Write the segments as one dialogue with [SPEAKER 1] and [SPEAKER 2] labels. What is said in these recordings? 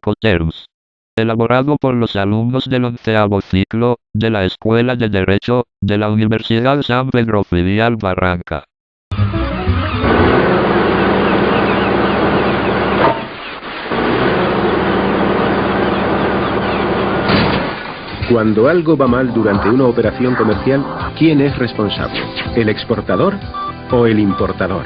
[SPEAKER 1] Incoterms. Elaborado por los alumnos del 11º ciclo, de la Escuela de Derecho, de la Universidad San Pedro Filial Barranca.
[SPEAKER 2] Cuando algo va mal durante una operación comercial, ¿quién es responsable? ¿El exportador o el importador?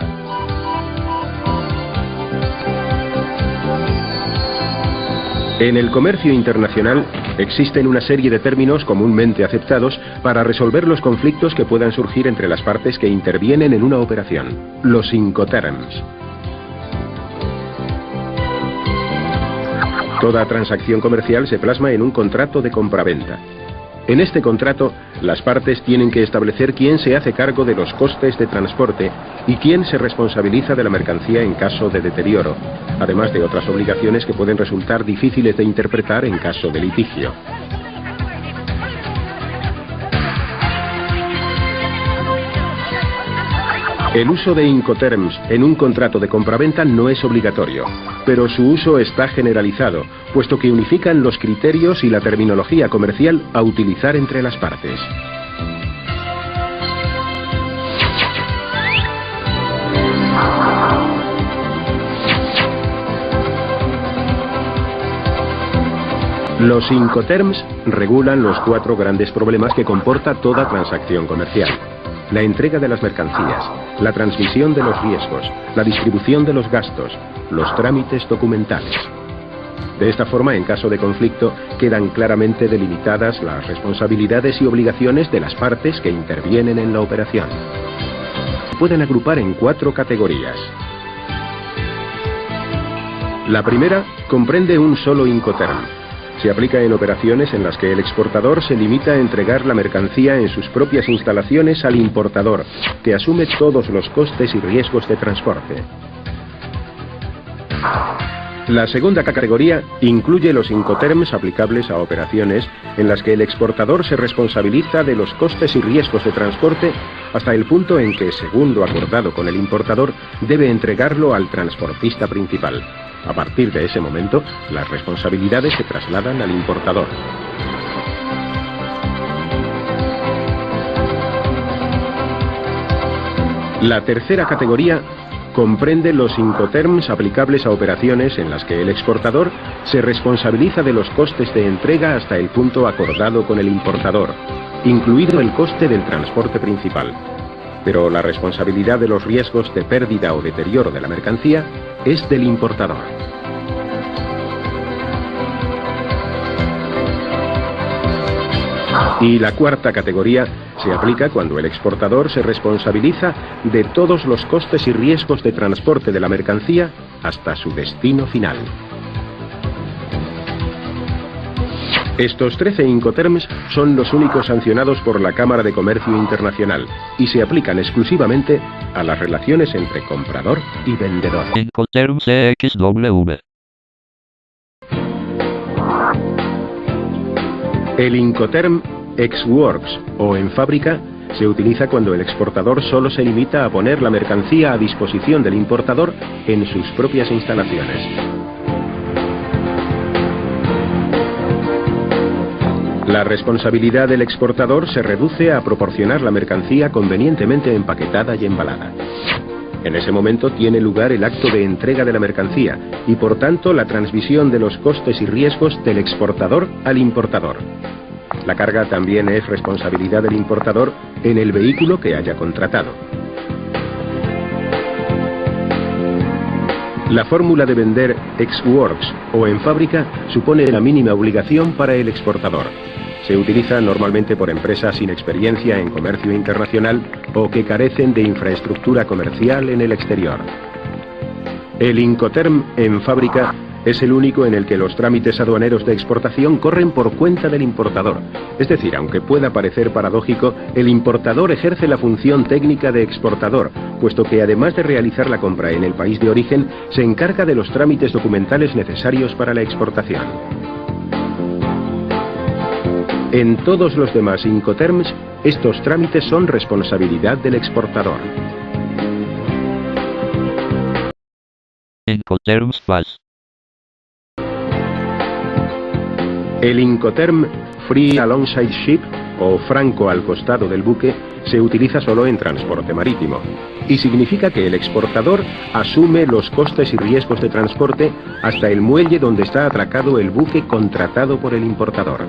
[SPEAKER 2] En el comercio internacional existen una serie de términos comúnmente aceptados para resolver los conflictos que puedan surgir entre las partes que intervienen en una operación, los Incoterms. Toda transacción comercial se plasma en un contrato de compraventa. En este contrato, las partes tienen que establecer quién se hace cargo de los costes de transporte y quién se responsabiliza de la mercancía en caso de deterioro, además de otras obligaciones que pueden resultar difíciles de interpretar en caso de litigio. El uso de Incoterms en un contrato de compraventa no es obligatorio, pero su uso está generalizado, puesto que unifican los criterios y la terminología comercial a utilizar entre las partes. Los Incoterms regulan los 4 grandes problemas que comporta toda transacción comercial: la entrega de las mercancías, la transmisión de los riesgos, la distribución de los gastos, los trámites documentales. De esta forma, en caso de conflicto, quedan claramente delimitadas las responsabilidades y obligaciones de las partes que intervienen en la operación. Pueden agrupar en 4 categorías. La primera comprende un solo Incoterm. Se aplica en operaciones en las que el exportador se limita a entregar la mercancía en sus propias instalaciones al importador, que asume todos los costes y riesgos de transporte. La segunda categoría incluye los Incoterms aplicables a operaciones en las que el exportador se responsabiliza de los costes y riesgos de transporte hasta el punto en que, según lo acordado con el importador, debe entregarlo al transportista principal. A partir de ese momento, las responsabilidades se trasladan al importador. La tercera categoría comprende los Incoterms aplicables a operaciones en las que el exportador se responsabiliza de los costes de entrega hasta el punto acordado con el importador, incluido el coste del transporte principal. Pero la responsabilidad de los riesgos de pérdida o deterioro de la mercancía es del importador. Y la cuarta categoría se aplica cuando el exportador se responsabiliza de todos los costes y riesgos de transporte de la mercancía hasta su destino final. Estos 13 Incoterms son los únicos sancionados por la Cámara de Comercio Internacional y se aplican exclusivamente a las relaciones entre comprador y vendedor.
[SPEAKER 1] Incoterms EXW.
[SPEAKER 2] El Incoterm ex works o en fábrica se utiliza cuando el exportador solo se limita a poner la mercancía a disposición del importador en sus propias instalaciones. La responsabilidad del exportador se reduce a proporcionar la mercancía convenientemente empaquetada y embalada. En ese momento tiene lugar el acto de entrega de la mercancía y por tanto la transmisión de los costes y riesgos del exportador al importador. La carga también es responsabilidad del importador en el vehículo que haya contratado. La fórmula de vender ex works o en fábrica supone la mínima obligación para el exportador. Se utiliza normalmente por empresas sin experiencia en comercio internacional o que carecen de infraestructura comercial en el exterior. El Incoterm en fábrica es el único en el que los trámites aduaneros de exportación corren por cuenta del importador. Es decir, aunque pueda parecer paradójico, el importador ejerce la función técnica de exportador, puesto que además de realizar la compra en el país de origen, se encarga de los trámites documentales necesarios para la exportación. En todos los demás Incoterms, estos trámites son responsabilidad del exportador.
[SPEAKER 1] Incoterms FAS.
[SPEAKER 2] El Incoterm Free Alongside Ship, o franco al costado del buque, se utiliza solo en transporte marítimo y significa que el exportador asume los costes y riesgos de transporte hasta el muelle donde está atracado el buque contratado por el importador.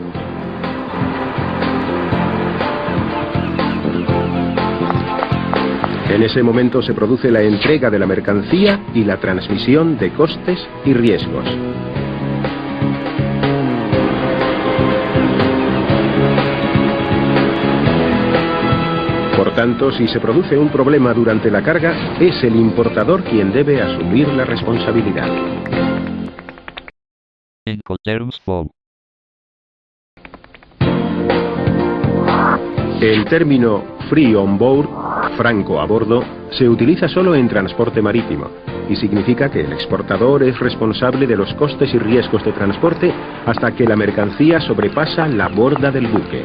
[SPEAKER 2] En ese momento se produce la entrega de la mercancía y la transmisión de costes y riesgos. Por tanto, si se produce un problema durante la carga, es el importador quien debe asumir la responsabilidad.
[SPEAKER 1] Incoterms FOB.
[SPEAKER 2] El término free on board, franco a bordo, se utiliza solo en transporte marítimo y significa que el exportador es responsable de los costes y riesgos de transporte hasta que la mercancía sobrepasa la borda del buque.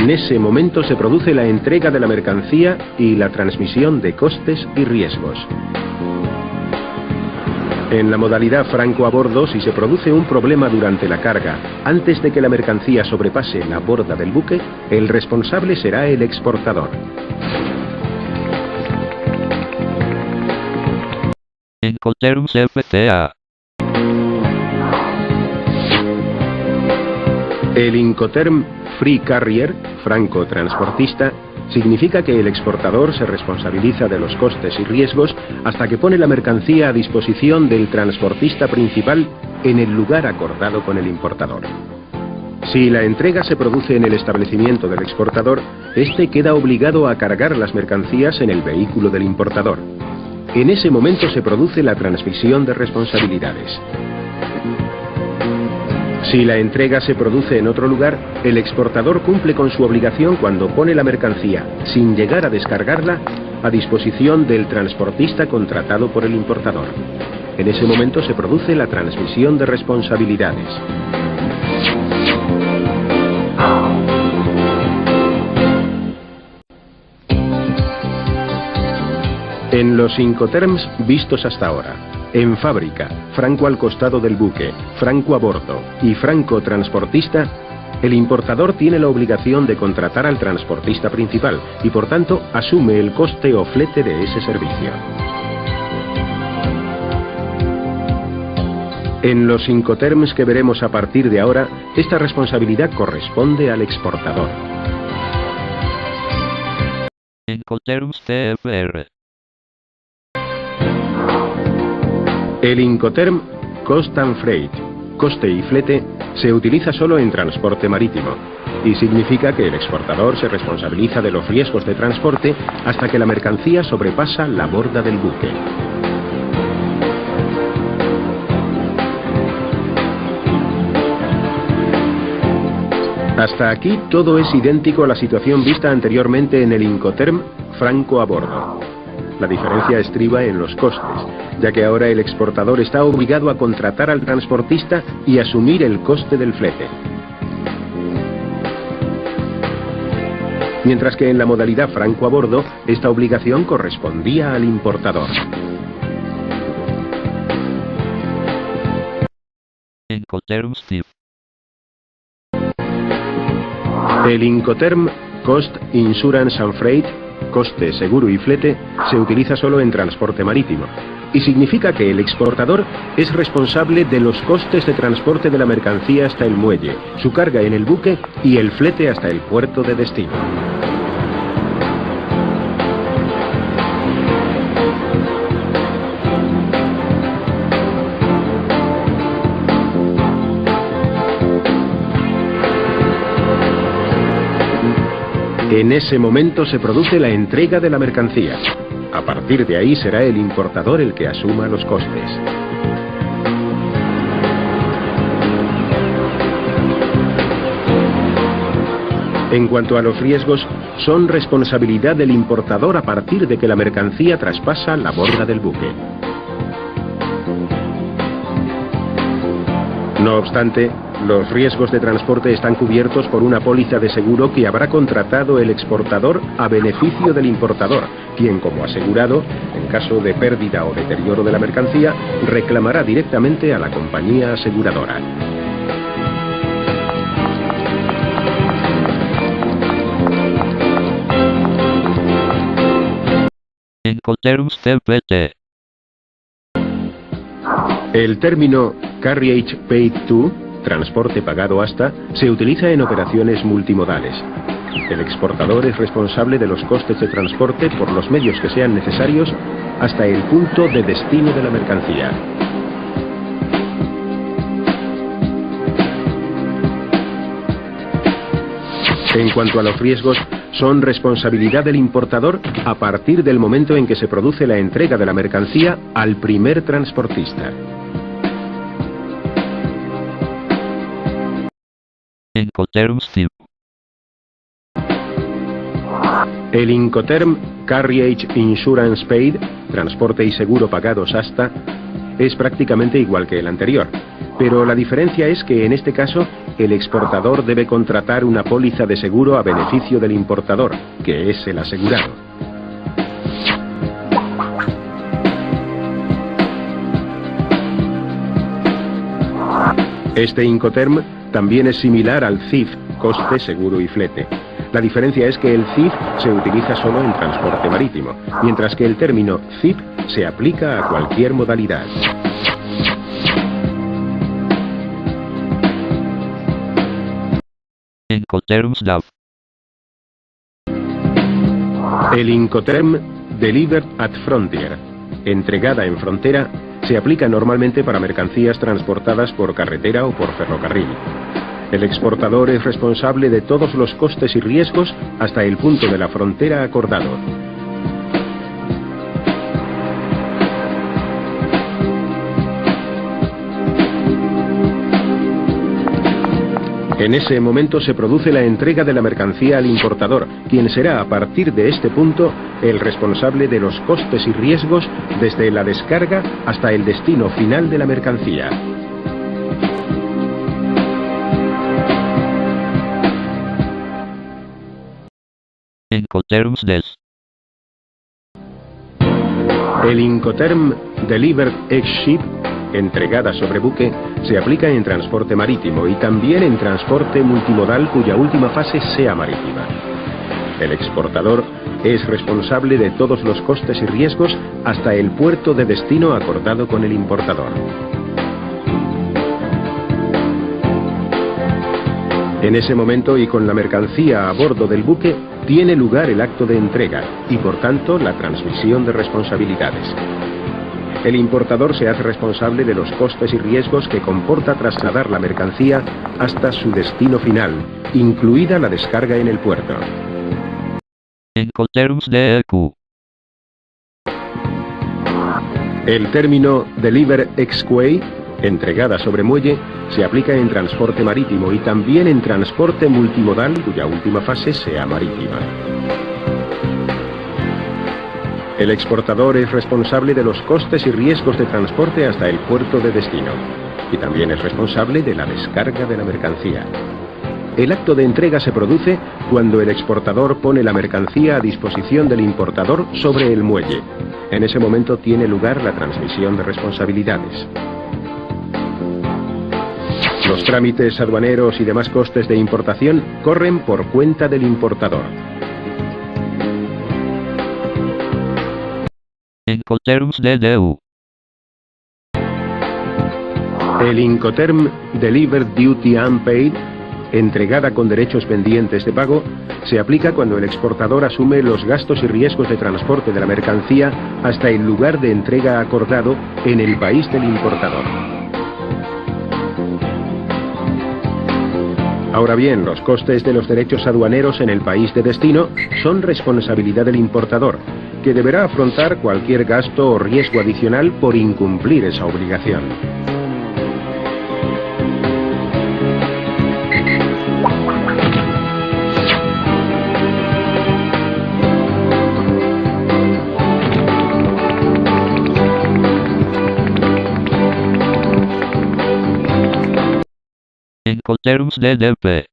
[SPEAKER 2] En ese momento se produce la entrega de la mercancía y la transmisión de costes y riesgos. En la modalidad franco a bordo, si se produce un problema durante la carga, antes de que la mercancía sobrepase la borda del buque, el responsable será el exportador.
[SPEAKER 1] Incoterms FCA.
[SPEAKER 2] El Incoterm Free Carrier, franco transportista, significa que el exportador se responsabiliza de los costes y riesgos hasta que pone la mercancía a disposición del transportista principal en el lugar acordado con el importador. Si la entrega se produce en el establecimiento del exportador, este queda obligado a cargar las mercancías en el vehículo del importador. En ese momento se produce la transmisión de responsabilidades. Si la entrega se produce en otro lugar, el exportador cumple con su obligación cuando pone la mercancía, sin llegar a descargarla, a disposición del transportista contratado por el importador. En ese momento se produce la transmisión de responsabilidades. En los Incoterms vistos hasta ahora, en fábrica, franco al costado del buque, franco a bordo y franco transportista, el importador tiene la obligación de contratar al transportista principal y por tanto asume el coste o flete de ese servicio. En los Incoterms que veremos a partir de ahora, esta responsabilidad corresponde al exportador.
[SPEAKER 1] Incoterms CFR.
[SPEAKER 2] El Incoterm Cost and Freight, coste y flete, se utiliza solo en transporte marítimo y significa que el exportador se responsabiliza de los riesgos de transporte hasta que la mercancía sobrepasa la borda del buque. Hasta aquí todo es idéntico a la situación vista anteriormente en el Incoterm franco a bordo. La diferencia estriba en los costes, ya que ahora el exportador está obligado a contratar al transportista y asumir el coste del flete. Mientras que en la modalidad franco a bordo, esta obligación correspondía al importador.
[SPEAKER 1] Incoterms TIP.
[SPEAKER 2] El Incoterm Cost, Insurance and Freight, coste, seguro y flete, se utiliza solo en transporte marítimo y significa que el exportador es responsable de los costes de transporte de la mercancía hasta el muelle, su carga en el buque y el flete hasta el puerto de destino. En ese momento se produce la entrega de la mercancía. A partir de ahí será el importador el que asuma los costes. En cuanto a los riesgos, son responsabilidad del importador a partir de que la mercancía traspasa la borda del buque. No obstante, los riesgos de transporte están cubiertos por una póliza de seguro que habrá contratado el exportador a beneficio del importador, quien como asegurado, en caso de pérdida o deterioro de la mercancía, reclamará directamente a la compañía aseguradora.
[SPEAKER 1] Incoterms CPT.
[SPEAKER 2] El término Carriage Paid To, transporte pagado hasta, se utiliza en operaciones multimodales. El exportador es responsable de los costes de transporte por los medios que sean necesarios hasta el punto de destino de la mercancía. En cuanto a los riesgos, son responsabilidad del importador a partir del momento en que se produce la entrega de la mercancía al primer transportista.
[SPEAKER 1] Incoterms CIP.
[SPEAKER 2] El Incoterm Carriage Insurance Paid, transporte y seguro pagados hasta, es prácticamente igual que el anterior, pero la diferencia es que en este caso el exportador debe contratar una póliza de seguro a beneficio del importador, que es el asegurado. Este Incoterm también es similar al CIF, coste, seguro y flete. La diferencia es que el CIF se utiliza solo en transporte marítimo, mientras que el término CIP se aplica a cualquier modalidad.
[SPEAKER 1] Incoterms DAF.
[SPEAKER 2] El Incoterm Delivered at Frontier, entregada en frontera, se aplica normalmente para mercancías transportadas por carretera o por ferrocarril. El exportador es responsable de todos los costes y riesgos hasta el punto de la frontera acordado. En ese momento se produce la entrega de la mercancía al importador, quien será a partir de este punto el responsable de los costes y riesgos desde la descarga hasta el destino final de la mercancía.
[SPEAKER 1] Incoterms DES.
[SPEAKER 2] El Incoterm Delivered ex-ship, entregada sobre buque, se aplica en transporte marítimo y también en transporte multimodal cuya última fase sea marítima. El exportador es responsable de todos los costes y riesgos hasta el puerto de destino acordado con el importador. En ese momento y con la mercancía a bordo del buque, tiene lugar el acto de entrega y por tanto la transmisión de responsabilidades. El importador se hace responsable de los costes y riesgos que comporta trasladar la mercancía hasta su destino final, incluida la descarga en el puerto.
[SPEAKER 1] Incoterms DEQ.
[SPEAKER 2] El término Deliver ex quay, entregada sobre muelle, se aplica en transporte marítimo y también en transporte multimodal cuya última fase sea marítima. El exportador es responsable de los costes y riesgos de transporte hasta el puerto de destino y también es responsable de la descarga de la mercancía. El acto de entrega se produce cuando el exportador pone la mercancía a disposición del importador sobre el muelle. En ese momento tiene lugar la transmisión de responsabilidades. Los trámites aduaneros y demás costes de importación corren por cuenta del importador.
[SPEAKER 1] Incoterms DDU.
[SPEAKER 2] El Incoterm Delivered Duty Unpaid, entregada con derechos pendientes de pago, se aplica cuando el exportador asume los gastos y riesgos de transporte de la mercancía hasta el lugar de entrega acordado en el país del importador. Ahora bien, los costes de los derechos aduaneros en el país de destino son responsabilidad del importador, que deberá afrontar cualquier gasto o riesgo adicional por incumplir esa obligación.
[SPEAKER 1] Incoterms DDP.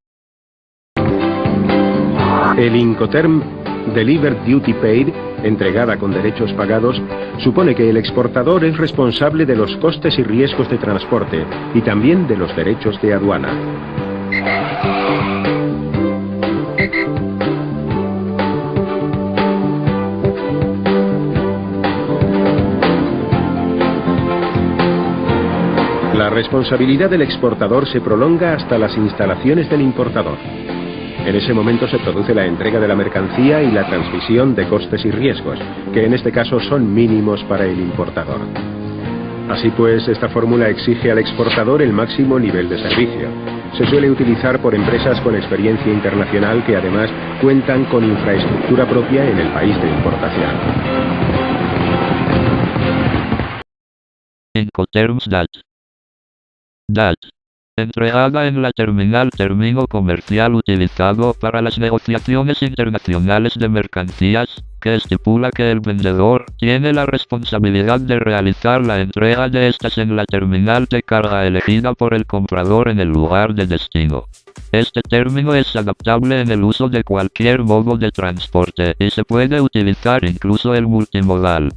[SPEAKER 2] El Incoterm Delivered Duty Paid, entregada con derechos pagados, supone que el exportador es responsable de los costes y riesgos de transporte y también de los derechos de aduana. La responsabilidad del exportador se prolonga hasta las instalaciones del importador. En ese momento se produce la entrega de la mercancía y la transmisión de costes y riesgos, que en este caso son mínimos para el importador. Así pues, esta fórmula exige al exportador el máximo nivel de servicio. Se suele utilizar por empresas con experiencia internacional que además cuentan con infraestructura propia en el país de importación.
[SPEAKER 1] Incoterms DAT. DAT. Entregada en la terminal, término comercial utilizado para las negociaciones internacionales de mercancías, que estipula que el vendedor tiene la responsabilidad de realizar la entrega de estas en la terminal de carga elegida por el comprador en el lugar de destino. Este término es adaptable en el uso de cualquier modo de transporte y se puede utilizar incluso el multimodal.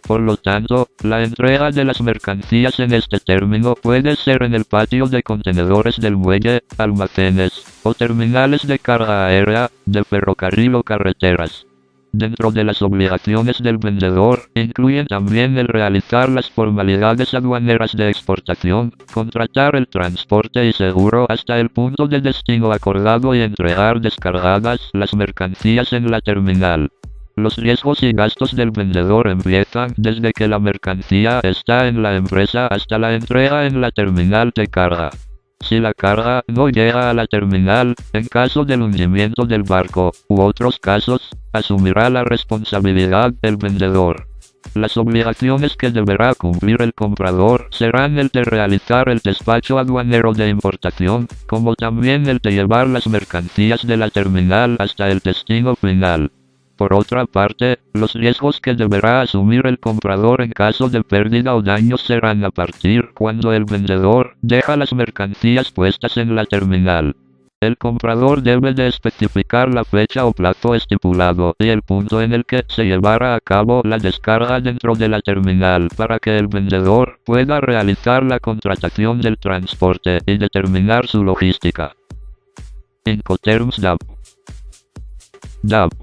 [SPEAKER 1] Por lo tanto, la entrega de las mercancías en este término puede ser en el patio de contenedores del muelle, almacenes, o terminales de carga aérea, de ferrocarril o carreteras. Dentro de las obligaciones del vendedor, incluyen también el realizar las formalidades aduaneras de exportación, contratar el transporte y seguro hasta el punto de destino acordado y entregar descargadas las mercancías en la terminal. Los riesgos y gastos del vendedor empiezan desde que la mercancía está en la empresa hasta la entrega en la terminal de carga. Si la carga no llega a la terminal, en caso del hundimiento del barco, u otros casos, asumirá la responsabilidad el vendedor. Las obligaciones que deberá cumplir el comprador serán el de realizar el despacho aduanero de importación, como también el de llevar las mercancías de la terminal hasta el destino final. Por otra parte, los riesgos que deberá asumir el comprador en caso de pérdida o daños serán a partir cuando el vendedor deja las mercancías puestas en la terminal. El comprador debe de especificar la fecha o plazo estipulado y el punto en el que se llevará a cabo la descarga dentro de la terminal para que el vendedor pueda realizar la contratación del transporte y determinar su logística. Incoterms DAP. DAP.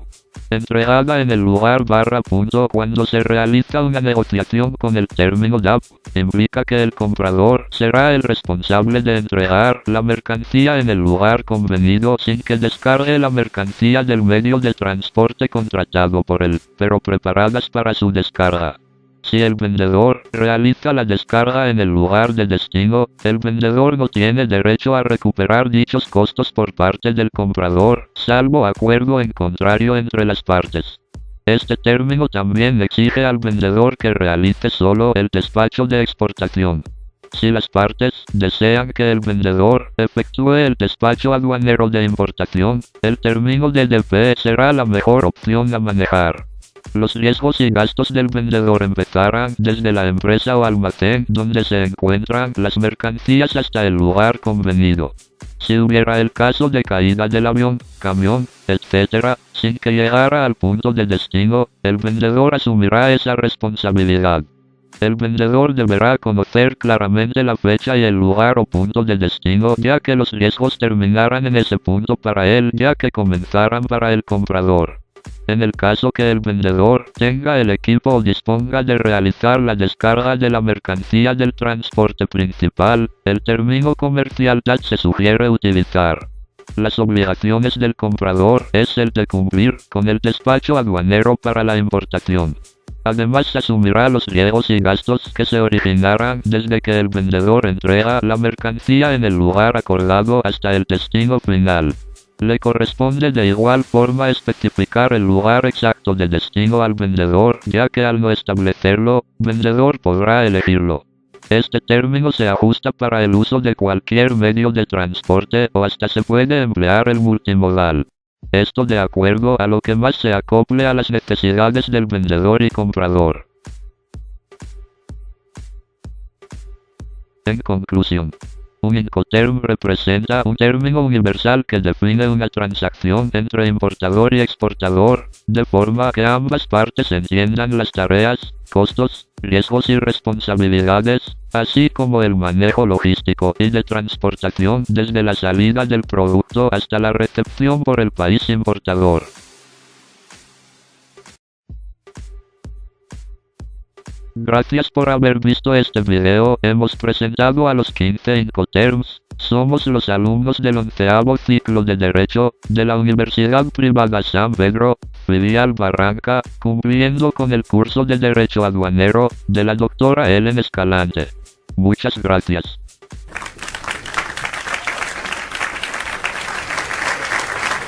[SPEAKER 1] Entregada en el lugar /punto cuando se realiza una negociación con el término DAP, implica que el comprador será el responsable de entregar la mercancía en el lugar convenido sin que descargue la mercancía del medio de transporte contratado por él, pero preparadas para su descarga. Si el vendedor realiza la descarga en el lugar de destino, el vendedor no tiene derecho a recuperar dichos costos por parte del comprador, salvo acuerdo en contrario entre las partes. Este término también exige al vendedor que realice solo el despacho de exportación. Si las partes desean que el vendedor efectúe el despacho aduanero de importación, el término DDP será la mejor opción a manejar. Los riesgos y gastos del vendedor empezarán desde la empresa o almacén donde se encuentran las mercancías hasta el lugar convenido. Si hubiera el caso de caída del avión, camión, etc., sin que llegara al punto de destino, el vendedor asumirá esa responsabilidad. El vendedor deberá conocer claramente la fecha y el lugar o punto de destino, ya que los riesgos terminarán en ese punto para él, ya que comenzarán para el comprador. En el caso que el vendedor tenga el equipo o disponga de realizar la descarga de la mercancía del transporte principal, el término comercial DAT se sugiere utilizar. Las obligaciones del comprador es el de cumplir con el despacho aduanero para la importación. Además asumirá los riesgos y gastos que se originarán desde que el vendedor entrega la mercancía en el lugar acordado hasta el destino final. Le corresponde de igual forma especificar el lugar exacto de destino al vendedor, ya que al no establecerlo, vendedor podrá elegirlo. Este término se ajusta para el uso de cualquier medio de transporte o hasta se puede emplear el multimodal. Esto de acuerdo a lo que más se acople a las necesidades del vendedor y comprador. En conclusión, Un Incoterm representa un término universal que define una transacción entre importador y exportador, de forma que ambas partes entiendan las tareas, costos, riesgos y responsabilidades, así como el manejo logístico y de transportación desde la salida del producto hasta la recepción por el país importador. Gracias por haber visto este video. Hemos presentado a los 15 Incoterms. Somos los alumnos del 11º ciclo de Derecho, de la Universidad Privada San Pedro, filial Barranca, cumpliendo con el curso de Derecho Aduanero, de la doctora Ellen Escalante. Muchas gracias.